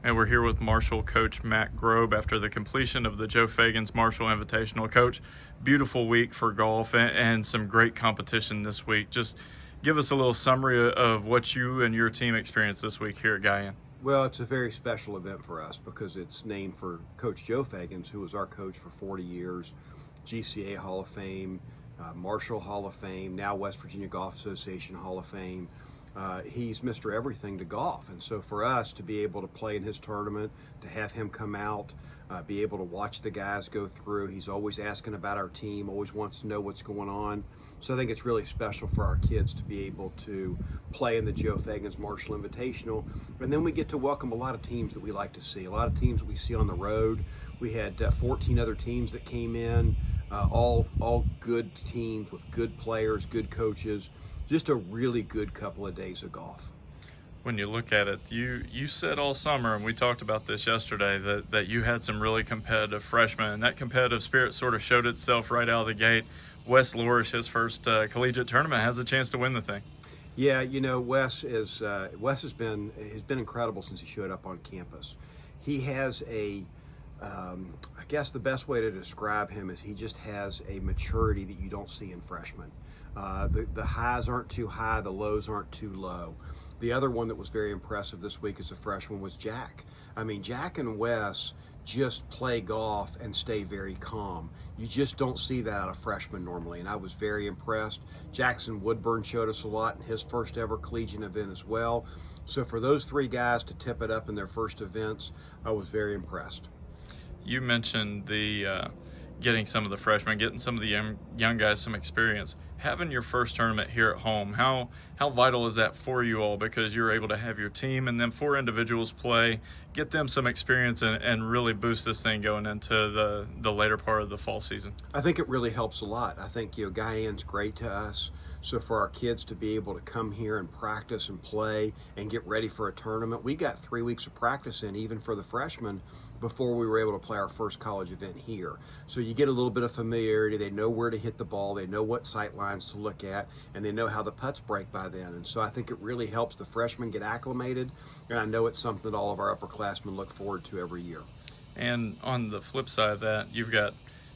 And we're here with Marshall coach Matt Grobe after the completion of the Joe Feaganes Marshall Invitational. Coach, beautiful week for golf and some great competition this week. Just give us a little summary of what you and your team experienced this week here at Guyan. Well, it's a very special event for us because it's named for Coach Joe Feaganes, who was our coach for 40 years, GCA Hall of Fame, Marshall Hall of Fame, now West Virginia Golf Association Hall of Fame. He's Mr. Everything to golf, and so for us to be able to play in his tournament, to have him come out, be able to watch the guys go through, he's always asking about our team, always wants to know what's going on. So I think it's really special for our kids to be able to play in the Joe Feaganes Marshall Invitational, and then we get to welcome a lot of teams that we like to see, a lot of teams that we see on the road. We had 14 other teams that came in, all good teams with good players, good coaches. Just a really good couple of days of golf. When you look at it, you said all summer, and we talked about this yesterday, that you had some really competitive freshmen, and that competitive spirit sort of showed itself right out of the gate. Wes Lorish, his first collegiate tournament, has a chance to win the thing. Yeah, you know, Wes has been incredible since he showed up on campus. He has I guess the best way to describe him is he just has a maturity that you don't see in freshmen. The highs aren't too high, the lows aren't too low. The other one that was very impressive this week as a freshman was Jack. I mean, Jack and Wes just play golf and stay very calm. You just don't see that out of freshmen normally, and I was very impressed. Jackson Woodburn showed us a lot in his first ever collegiate event as well. So for those three guys to tip it up in their first events, I was very impressed. You mentioned the getting some of the freshmen, getting some of the young guys some experience. Having your first tournament here at home, how vital is that for you all? Because you're able to have your team and then 4 individuals play, get them some experience and really boost this thing going into the later part of the fall season. I think it really helps a lot. I think, you know, Guyan's great to us. So for our kids to be able to come here and practice and play and get ready for a tournament, we got 3 weeks of practice in, even for the freshmen, before we were able to play our first college event here. So you get a little bit of familiarity. They know where to hit the ball. They know what sight lines to look at, and they know how the putts break by then. And so I think it really helps the freshmen get acclimated, and I know it's something that all of our upperclassmen look forward to every year. And on the flip side of that, you've got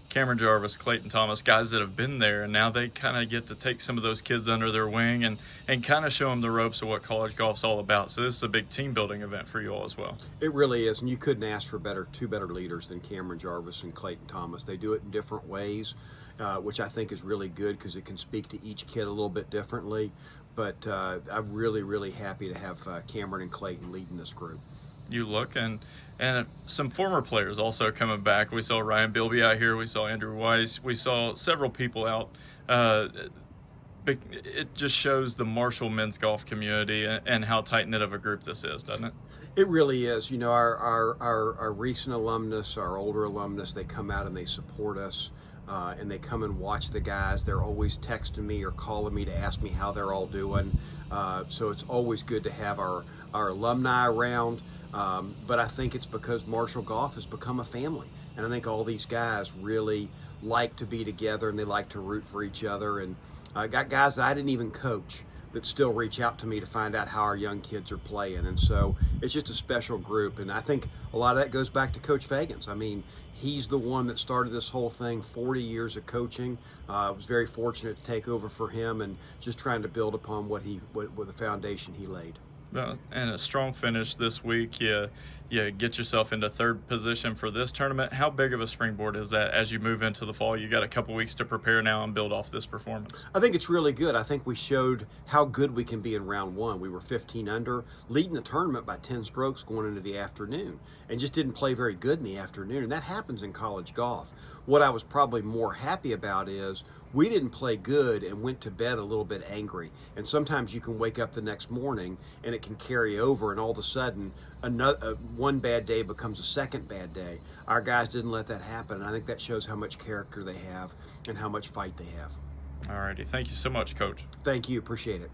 Cameron Jarvis, Clayton Thomas, guys that have been there, and now they kind of get to take some of those kids under their wing and kind of show them the ropes of what college golf's all about. So this is a big team building event for you all as well. It really is, and you couldn't ask for two better leaders than Cameron Jarvis and Clayton Thomas. They do it in different ways, which I think is really good because it can speak to each kid a little bit differently. But I'm really, really happy to have Cameron and Clayton leading this group. You look, and some former players also coming back. We saw Ryan Bilby out here. We saw Andrew Weiss. We saw several people out. It just shows the Marshall men's golf community and how tight-knit of a group this is, doesn't it? It really is. You know, our recent alumnus, our older alumnus, they come out and they support us. And they come and watch the guys. They're always texting me or calling me to ask me how they're all doing. So it's always good to have our alumni around. But I think it's because Marshall Golf has become a family. And I think all these guys really like to be together and they like to root for each other. And I got guys that I didn't even coach that still reach out to me to find out how our young kids are playing. And so it's just a special group. And I think a lot of that goes back to Coach Feaganes. I mean, he's the one that started this whole thing, 40 years of coaching. I was very fortunate to take over for him and just trying to build upon what the foundation he laid. And a strong finish this week. You get yourself into 3rd position for this tournament. How big of a springboard is that as you move into the fall? You got a couple weeks to prepare now and build off this performance. I think it's really good. I think we showed how good we can be in round 1. We were 15 under, leading the tournament by 10 strokes going into the afternoon, and just didn't play very good in the afternoon. And that happens in college golf. What I was probably more happy about is we didn't play good and went to bed a little bit angry. And sometimes you can wake up the next morning and it can carry over, and all of a sudden one bad day becomes a second bad day. Our guys didn't let that happen, and I think that shows how much character they have and how much fight they have. All righty. Thank you so much, Coach. Thank you. Appreciate it.